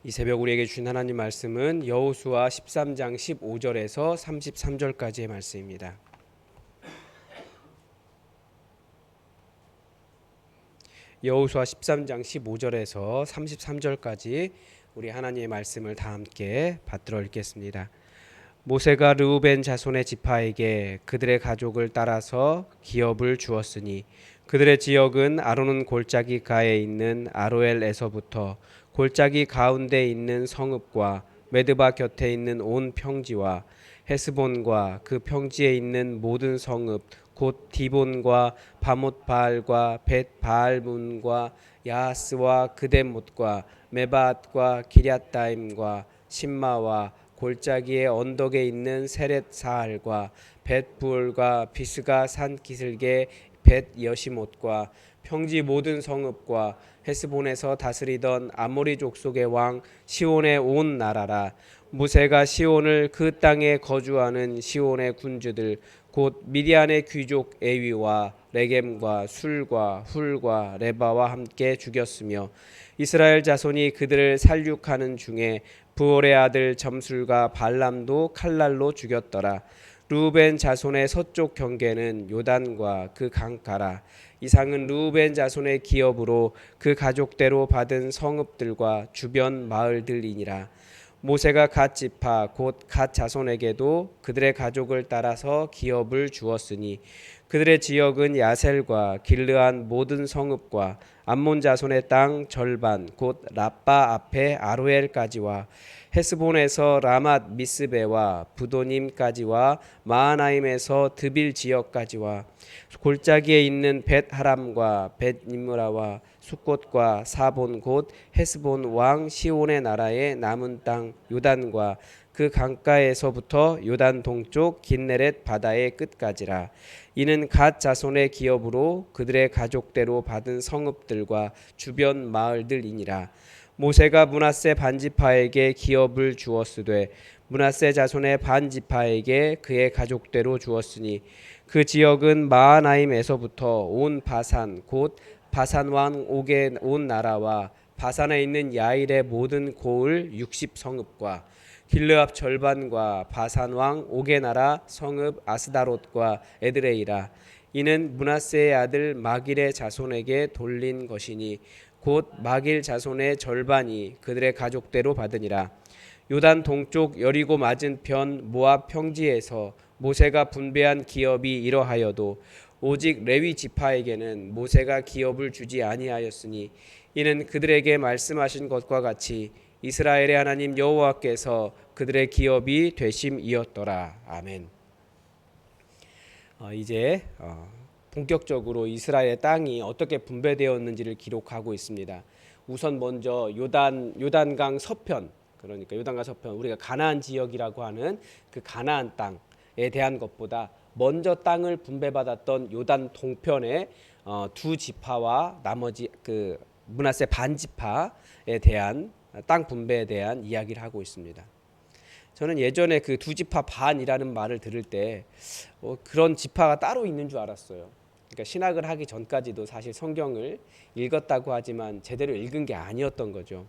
이 새벽 우리에게 주신 하나님 말씀은 여호수아 13장 15절에서 33절까지의 말씀입니다. 여호수아 13장 15절에서 33절까지 우리 하나님의 말씀을 다 함께 받들어 읽겠습니다. 모세가 르우벤 자손의 지파에게 그들의 가족을 따라서 기업을 주었으니 그들의 지역은 아로논 골짜기 가에 있는 아로엘에서부터 골짜기 가운데 있는 성읍과 메드바 곁에 있는 온 평지와 헤스본과 그 평지에 있는 모든 성읍 곧 디본과 바못바알과 벳바알문과 야하스와 그데못과 메바앗과 기럇다임과 신마와 골짜기의 언덕에 있는 세렛사알과 벳부올과 비스가 산 기슭의 벳 여시못과 평지 모든 성읍과 헤스본에서 다스리던 아모리 족속의 왕 시온의 온 나라라. 모세가 시온을 그 땅에 거주하는 시온의 군주들 곧 미디안의 귀족 에위와 레겜과 술과 훌과 레바와 함께 죽였으며 이스라엘 자손이 그들을 살육하는 중에 부올의 아들 점술과 발람도 칼날로 죽였더라. 르우벤 자손의 서쪽 경계는 요단과 그 강가라. 이상은 르우벤 자손의 기업으로 그 가족대로 받은 성읍들과 주변 마을들이니라. 모세가 갓 지파 곧 갓 자손에게도 그들의 가족을 따라서 기업을 주었으니 그들의 지역은 야셀과 길르한 모든 성읍과 암몬 자손의 땅 절반 곧 라빠 앞에 아로엘까지와 헤스본에서 라맛 미스베와 부도님까지와 마하나임에서 드빌 지역까지와 골짜기에 있는 벳하람과 벳니므라와 숫곳과 사본 곧 헤스본 왕 시온의 나라의 남은 땅 요단과 그 강가에서부터 요단 동쪽 긴네렛 바다의 끝까지라. 이는 갓 자손의 기업으로 그들의 가족대로 받은 성읍들과 주변 마을들이니라. 모세가 므낫세 반지파에게 기업을 주었으되 므낫세 자손의 반지파에게 그의 가족대로 주었으니 그 지역은 마하나임에서부터 온 바산 곧 바산 왕 옥의 온 나라와 바산에 있는 야일의 모든 고을 60성읍과 길르압 절반과 바산 왕 옥의 나라 성읍 아스다롯과 에드레이라. 이는 므낫세의 아들 마길의 자손에게 돌린 것이니 곧 마길 자손의 절반이 그들의 가족대로 받으니라. 요단 동쪽 여리고 맞은편 모압 평지에서 모세가 분배한 기업이 이러하여도 오직 레위 지파에게는 모세가 기업을 주지 아니하였으니 이는 그들에게 말씀하신 것과 같이 이스라엘의 하나님 여호와께서 그들의 기업이 되심이었더라. 아멘. 이제 본격적으로 이스라엘의 땅이 어떻게 분배되었는지를 기록하고 있습니다. 우선 먼저 요단강 서편, 그러니까 요단강 서편, 우리가 가나안 지역이라고 하는 그 가나안 땅에 대한 것보다 먼저 땅을 분배받았던 요단 동편의 두 지파와 나머지 그 므낫세 반지파에 대한 땅 분배에 대한 이야기를 하고 있습니다. 저는 예전에 그 두 지파 반이라는 말을 들을 때 그런 지파가 따로 있는 줄 알았어요. 그러니까 신학을 하기 전까지도 사실 성경을 읽었다고 하지만 제대로 읽은 게 아니었던 거죠.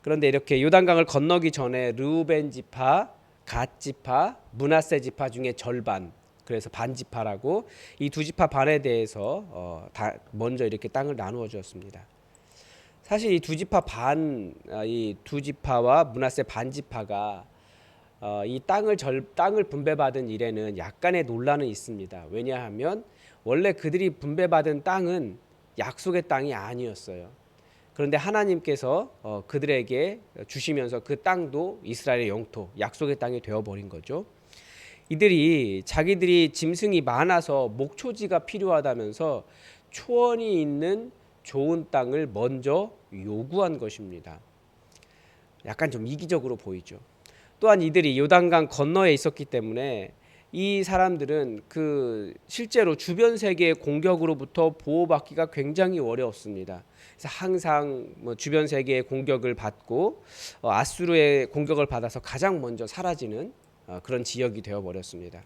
그런데 이렇게 요단강을 건너기 전에 르우벤 지파, 갓 지파, 므낫세 지파 중에 절반, 그래서 반지파라고 이 두 지파 반에 대해서 다 먼저 이렇게 땅을 나누어 주었습니다. 사실 이 두 지파 이 두 지파와 므낫세 반지파가 이 땅을 분배받은 일에는 약간의 논란은 있습니다. 왜냐하면 원래 그들이 분배받은 땅은 약속의 땅이 아니었어요. 그런데 하나님께서 그들에게 주시면서 그 땅도 이스라엘의 영토, 약속의 땅이 되어버린 거죠. 이들이 자기들이 짐승이 많아서 목초지가 필요하다면서 초원이 있는 좋은 땅을 먼저 요구한 것입니다. 약간 좀 이기적으로 보이죠. 또한 이들이 요단강 건너에 있었기 때문에 이 사람들은 그 실제로 주변 세계의 공격으로부터 보호받기가 굉장히 어려웠습니다. 그래서 항상 주변 세계의 공격을 받고 아수르의 공격을 받아서 가장 먼저 사라지는 그런 지역이 되어버렸습니다.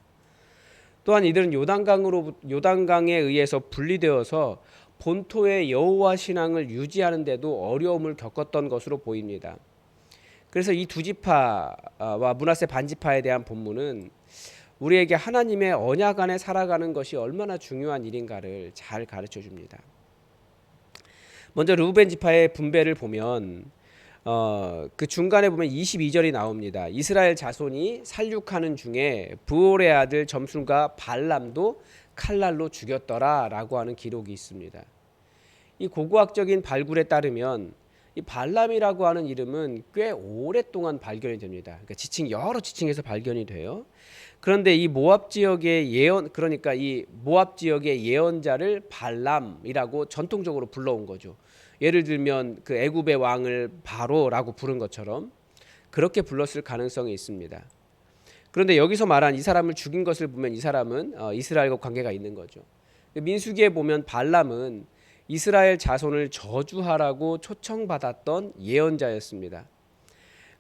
또한 이들은 요단강에 의해서 분리되어서 본토의 여호와 신앙을 유지하는 데도 어려움을 겪었던 것으로 보입니다. 그래서 이 두 지파와 므낫세 반지파에 대한 본문은 우리에게 하나님의 언약 안에 살아가는 것이 얼마나 중요한 일인가를 잘 가르쳐 줍니다. 먼저 르우벤 지파의 분배를 보면 그 중간에 보면 22절이 나옵니다. 이스라엘 자손이 살육하는 중에 브올의 아들 점술과 발람도 칼날로 죽였더라라고 하는 기록이 있습니다. 이 고고학적인 발굴에 따르면 이 발람이라고 하는 이름은 꽤 오랫동안 발견이 됩니다. 그러니까 여러 지층에서 발견이 돼요. 그런데 이 모압 지역의 그러니까 이 모압 지역의 예언자를 발람이라고 전통적으로 불러온 거죠. 예를 들면 그 애굽의 왕을 바로라고 부른 것처럼 그렇게 불렀을 가능성이 있습니다. 그런데 여기서 말한 이 사람을 죽인 것을 보면 이 사람은 이스라엘과 관계가 있는 거죠. 민수기에 보면 발람은 이스라엘 자손을 저주하라고 초청받았던 예언자였습니다.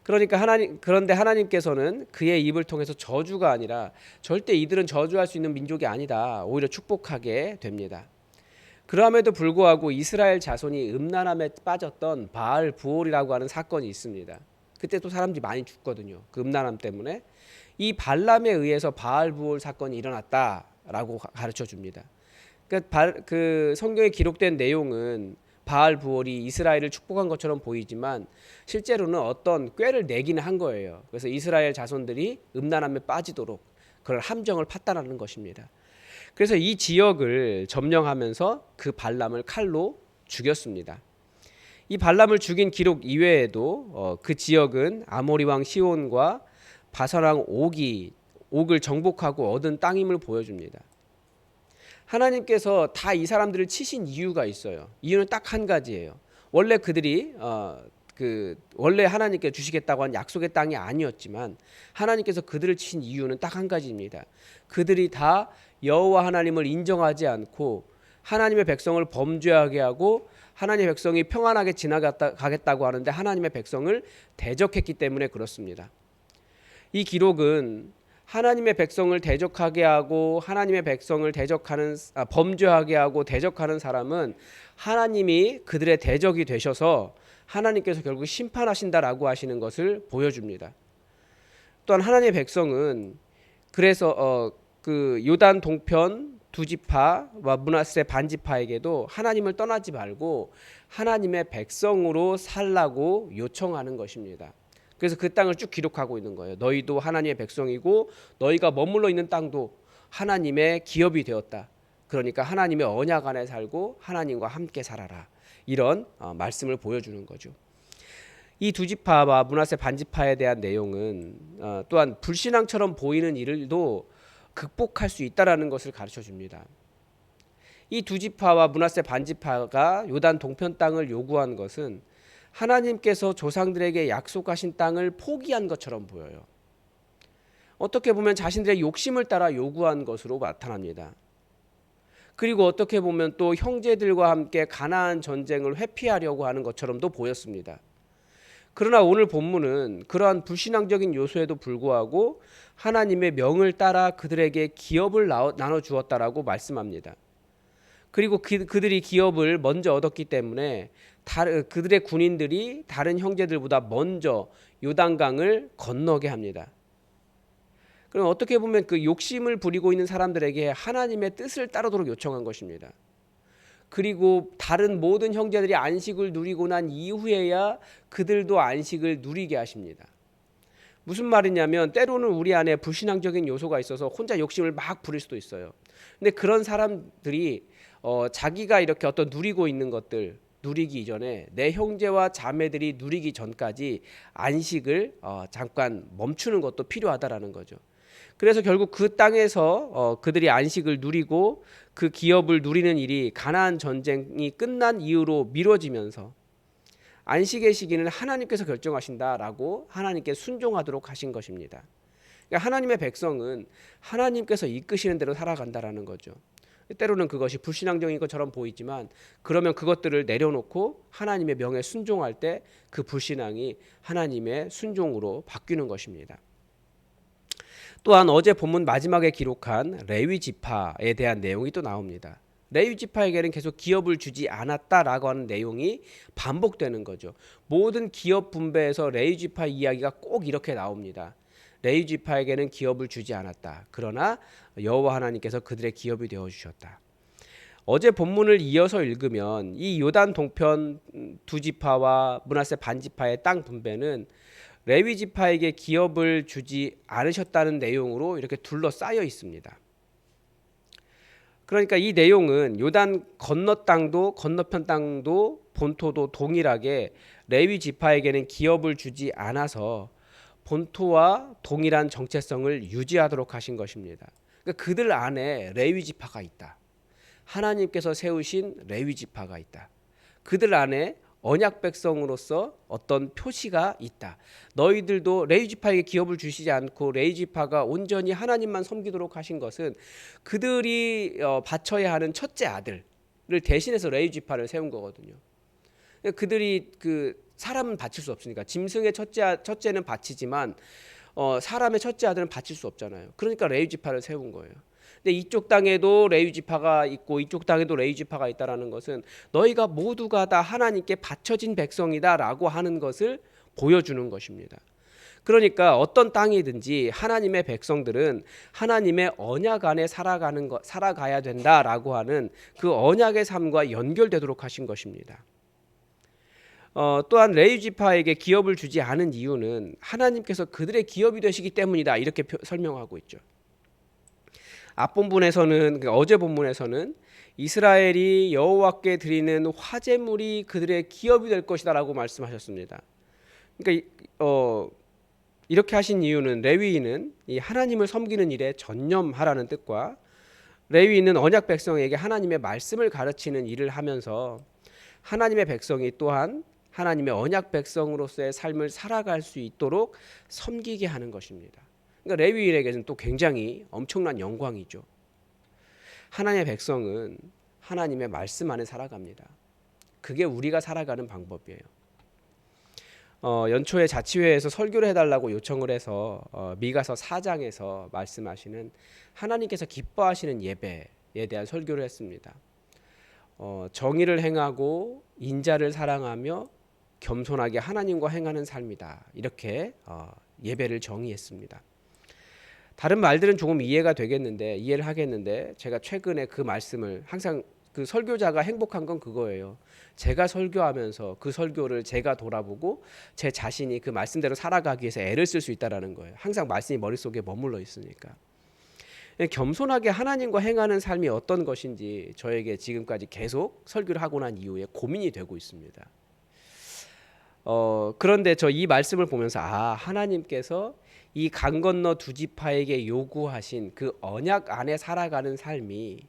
그런데 하나님께서는 그의 입을 통해서 저주가 아니라 절대 이들은 저주할 수 있는 민족이 아니다. 오히려 축복하게 됩니다. 그럼에도 불구하고 이스라엘 자손이 음란함에 빠졌던 바알 부올이라고 하는 사건이 있습니다. 그때 또 사람들이 많이 죽거든요. 그 음란함 때문에. 이 발람에 의해서 바알 부올 사건이 일어났다라고 가르쳐 줍니다. 그 성경에 기록된 내용은 바알 부올이 이스라엘을 축복한 것처럼 보이지만 실제로는 어떤 꾀를 내기는 한 거예요. 그래서 이스라엘 자손들이 음란함에 빠지도록 그런 함정을 팠다라는 것입니다. 그래서 이 지역을 점령하면서 그 발람을 칼로 죽였습니다. 이 발람을 죽인 기록 이외에도 그 지역은 아모리 왕 시온과 바산 왕 옥을 정복하고 얻은 땅임을 보여줍니다. 하나님께서 다 이 사람들을 치신 이유가 있어요. 이유는 딱 한 가지예요. 원래 그들이 원래 하나님께 주시겠다고 한 약속의 땅이 아니었지만 하나님께서 그들을 치신 이유는 딱 한 가지입니다. 그들이 다 여호와 하나님을 인정하지 않고 하나님의 백성을 범죄하게 하고 하나님의 백성이 평안하게 지나가겠다고 하는데 하나님의 백성을 대적했기 때문에 그렇습니다. 이 기록은 하나님의 백성을 대적하게 하고 하나님의 백성을 범죄하게 하고 대적하는 사람은 하나님이 그들의 대적이 되셔서 하나님께서 결국 심판하신다라고 하시는 것을 보여줍니다. 또한 하나님의 백성은 그래서 그 요단 동편 두 지파와 므낫세 반지파에게도 하나님을 떠나지 말고 하나님의 백성으로 살라고 요청하는 것입니다. 그래서 그 땅을 쭉 기록하고 있는 거예요. 너희도 하나님의 백성이고 너희가 머물러 있는 땅도 하나님의 기업이 되었다. 그러니까 하나님의 언약 안에 살고 하나님과 함께 살아라. 이런 말씀을 보여주는 거죠. 이 두 지파와 므낫세 반지파에 대한 내용은 또한 불신앙처럼 보이는 일도 극복할 수 있다라는 것을 가르쳐 줍니다. 이 두 지파와 므낫세 반지파가 요단 동편 땅을 요구한 것은 하나님께서 조상들에게 약속하신 땅을 포기한 것처럼 보여요. 어떻게 보면 자신들의 욕심을 따라 요구한 것으로 나타납니다. 그리고 어떻게 보면 또 형제들과 함께 가나안 전쟁을 회피하려고 하는 것처럼도 보였습니다. 그러나 오늘 본문은 그러한 불신앙적인 요소에도 불구하고 하나님의 명을 따라 그들에게 기업을 나눠주었다라고 말씀합니다. 그리고 그들이 기업을 먼저 얻었기 때문에 그들의 군인들이 다른 형제들보다 먼저 요단강을 건너게 합니다. 그럼 어떻게 보면 그 욕심을 부리고 있는 사람들에게 하나님의 뜻을 따르도록 요청한 것입니다. 그리고 다른 모든 형제들이 안식을 누리고 난 이후에야 그들도 안식을 누리게 하십니다. 무슨 말이냐면 때로는 우리 안에 불신앙적인 요소가 있어서 혼자 욕심을 막 부릴 수도 있어요. 근데 그런 사람들이 자기가 이렇게 어떤 누리고 있는 것들 누리기 이전에 내 형제와 자매들이 누리기 전까지 안식을 잠깐 멈추는 것도 필요하다라는 거죠. 그래서 결국 그 땅에서 그들이 안식을 누리고 그 기업을 누리는 일이 가나안 전쟁이 끝난 이후로 미뤄지면서 안식의 시기는 하나님께서 결정하신다라고 하나님께 순종하도록 하신 것입니다. 그러니까 하나님의 백성은 하나님께서 이끄시는 대로 살아간다라는 거죠. 때로는 그것이 불신앙적인 것처럼 보이지만 그러면 그것들을 내려놓고 하나님의 명에 순종할 때 그 불신앙이 하나님의 순종으로 바뀌는 것입니다. 또한 어제 본문 마지막에 기록한 레위 지파에 대한 내용이 또 나옵니다. 레위 지파에게는 계속 기업을 주지 않았다라고 하는 내용이 반복되는 거죠. 모든 기업 분배에서 레위 지파 이야기가 꼭 이렇게 나옵니다. 레위 지파에게는 기업을 주지 않았다. 그러나 여호와 하나님께서 그들의 기업이 되어 주셨다. 어제 본문을 이어서 읽으면 이 요단 동편 두 지파와 므낫세 반 지파의 땅 분배는 레위 지파에게 기업을 주지 않으셨다는 내용으로 이렇게 둘러싸여 있습니다. 그러니까 이 내용은 요단 건너편 땅도 본토도 동일하게 레위 지파에게는 기업을 주지 않아서 본토와 동일한 정체성을 유지하도록 하신 것입니다. 그러니까 그들 안에 레위 지파가 있다. 하나님께서 세우신 레위 지파가 있다. 그들 안에 언약 백성으로서 어떤 표시가 있다. 너희들도 레위 지파에게 기업을 주시지 않고 레위 지파가 온전히 하나님만 섬기도록 하신 것은 그들이 바쳐야 하는 첫째 아들을 대신해서 레위 지파를 세운 거거든요. 그들이 사람은 바칠 수 없으니까 짐승의 첫째는 바치지만 사람의 첫째 아들은 바칠 수 없잖아요. 그러니까 레위 지파를 세운 거예요. 근데 이쪽 땅에도 레위 지파가 있고 이쪽 땅에도 레위 지파가 있다라는 것은 너희가 모두가 다 하나님께 바쳐진 백성이다라고 하는 것을 보여주는 것입니다. 그러니까 어떤 땅이든지 하나님의 백성들은 하나님의 언약 안에 살아가야 된다라고 하는 그 언약의 삶과 연결되도록 하신 것입니다. 또한 레위 지파에게 기업을 주지 않은 이유는 하나님께서 그들의 기업이 되시기 때문이다 이렇게 설명하고 있죠. 앞본문에서는 어제 본문에서는 이스라엘이 여호와께 드리는 화제물이 그들의 기업이 될 것이다라고 말씀하셨습니다. 그러니까 이렇게 하신 이유는 레위인은 이 하나님을 섬기는 일에 전념하라는 뜻과 레위인은 언약 백성에게 하나님의 말씀을 가르치는 일을 하면서 하나님의 백성이 또한 하나님의 언약 백성으로서의 삶을 살아갈 수 있도록 섬기게 하는 것입니다. 그러니까 레위인에게는 또 굉장히 엄청난 영광이죠. 하나님의 백성은 하나님의 말씀 안에 살아갑니다. 그게 우리가 살아가는 방법이에요. 연초에 자치회에서 설교를 해달라고 요청을 해서 미가서 4장에서 말씀하시는 하나님께서 기뻐하시는 예배에 대한 설교를 했습니다. 정의를 행하고 인자를 사랑하며 겸손하게 하나님과 행하는 삶이다. 이렇게 예배를 정의했습니다. 다른 말들은 조금 이해를 하겠는데 제가 최근에 그 말씀을 항상 그 설교자가 행복한 건 그거예요. 제가 설교하면서 그 설교를 제가 돌아보고 제 자신이 그 말씀대로 살아가기 위해서 애를 쓸 수 있다라는 거예요. 항상 말씀이 머릿속에 머물러 있으니까. 겸손하게 하나님과 행하는 삶이 어떤 것인지 저에게 지금까지 계속 설교를 하고 난 이후에 고민이 되고 있습니다. 그런데 저 이 말씀을 보면서 하나님께서 이 강 건너 두 지파에게 요구하신 그 언약 안에 살아가는 삶이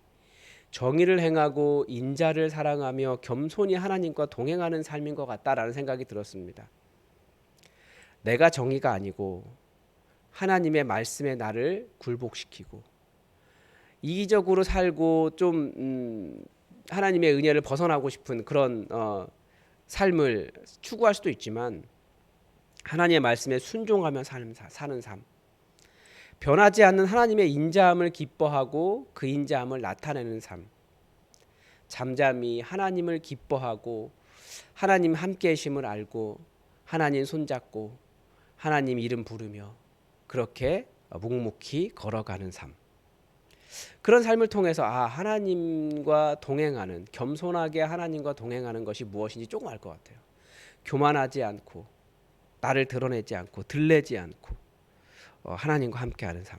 정의를 행하고 인자를 사랑하며 겸손히 하나님과 동행하는 삶인 것 같다라는 생각이 들었습니다. 내가 정의가 아니고 하나님의 말씀에 나를 굴복시키고 이기적으로 살고 좀 하나님의 은혜를 벗어나고 싶은 그런 삶을 추구할 수도 있지만 하나님의 말씀에 순종하며 사는 삶, 변하지 않는 하나님의 인자함을 기뻐하고 그 인자함을 나타내는 삶, 잠잠히 하나님을 기뻐하고 하나님 함께 계심을 알고 하나님 손잡고 하나님 이름 부르며 그렇게 묵묵히 걸어가는 삶, 그런 삶을 통해서 하나님과 동행하는, 겸손하게 하나님과 동행하는 것이 무엇인지 조금 알 것 같아요. 교만하지 않고 나를 드러내지 않고 들레지 않고 하나님과 함께하는 삶,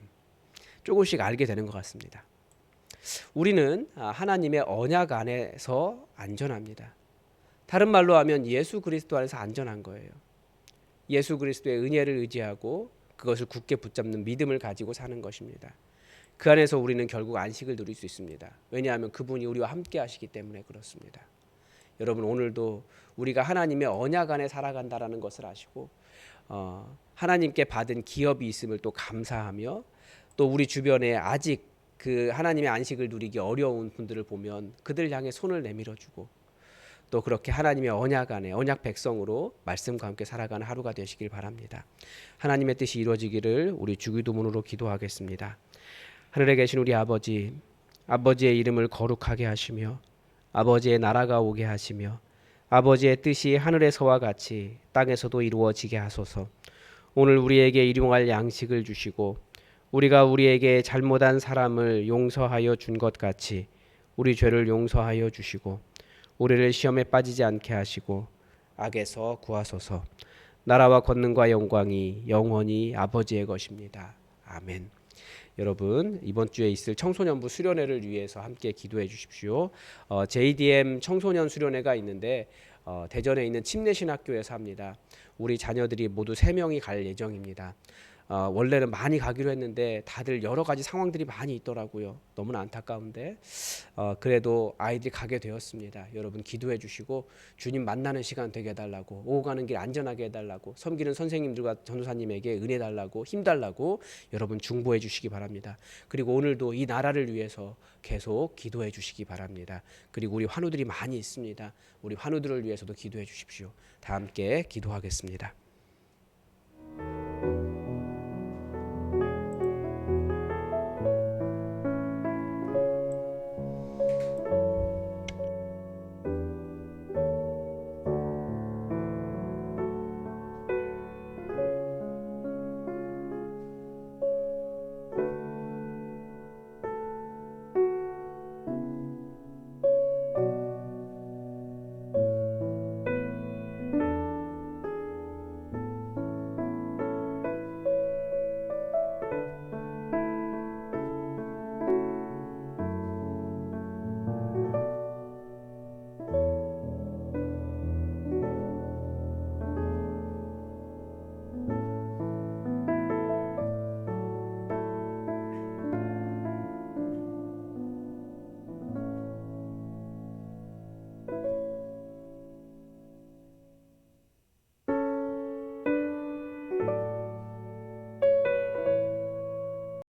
조금씩 알게 되는 것 같습니다. 우리는 하나님의 언약 안에서 안전합니다. 다른 말로 하면 예수 그리스도 안에서 안전한 거예요. 예수 그리스도의 은혜를 의지하고 그것을 굳게 붙잡는 믿음을 가지고 사는 것입니다. 그 안에서 우리는 결국 안식을 누릴 수 있습니다. 왜냐하면 그분이 우리와 함께 하시기 때문에 그렇습니다. 여러분, 오늘도 우리가 하나님의 언약 안에 살아간다라는 것을 아시고 하나님께 받은 기업이 있음을 또 감사하며, 또 우리 주변에 아직 그 하나님의 안식을 누리기 어려운 분들을 보면 그들 향해 손을 내밀어주고 또 그렇게 하나님의 언약 안에 언약 백성으로 말씀과 함께 살아가는 하루가 되시길 바랍니다. 하나님의 뜻이 이루어지기를 우리 주기도문으로 기도하겠습니다. 하늘에 계신 우리 아버지, 아버지의 이름을 거룩하게 하시며 아버지의 나라가 오게 하시며 아버지의 뜻이 하늘에서와 같이 땅에서도 이루어지게 하소서. 오늘 우리에게 일용할 양식을 주시고 우리가 우리에게 잘못한 사람을 용서하여 준 것 같이 우리 죄를 용서하여 주시고 우리를 시험에 빠지지 않게 하시고 악에서 구하소서. 나라와 권능과 영광이 영원히 아버지의 것입니다. 아멘. 여러분 이번 주에 있을 청소년부 수련회를 위해서 함께 기도해 주십시오. JDM 청소년 수련회가 있는데 대전에 있는 침례신학교에서 합니다. 우리 자녀들이 모두 3명이 갈 예정입니다. 원래는 많이 가기로 했는데 다들 여러 가지 상황들이 많이 있더라고요. 너무나 안타까운데 그래도 아이들이 가게 되었습니다. 여러분 기도해 주시고 주님 만나는 시간 되게 해달라고, 오고 가는 길 안전하게 해달라고, 섬기는 선생님들과 전도사님에게 은혜 달라고, 힘 달라고 여러분 중보해 주시기 바랍니다. 그리고 오늘도 이 나라를 위해서 계속 기도해 주시기 바랍니다. 그리고 우리 환우들이 많이 있습니다. 우리 환우들을 위해서도 기도해 주십시오. 다 함께 기도하겠습니다.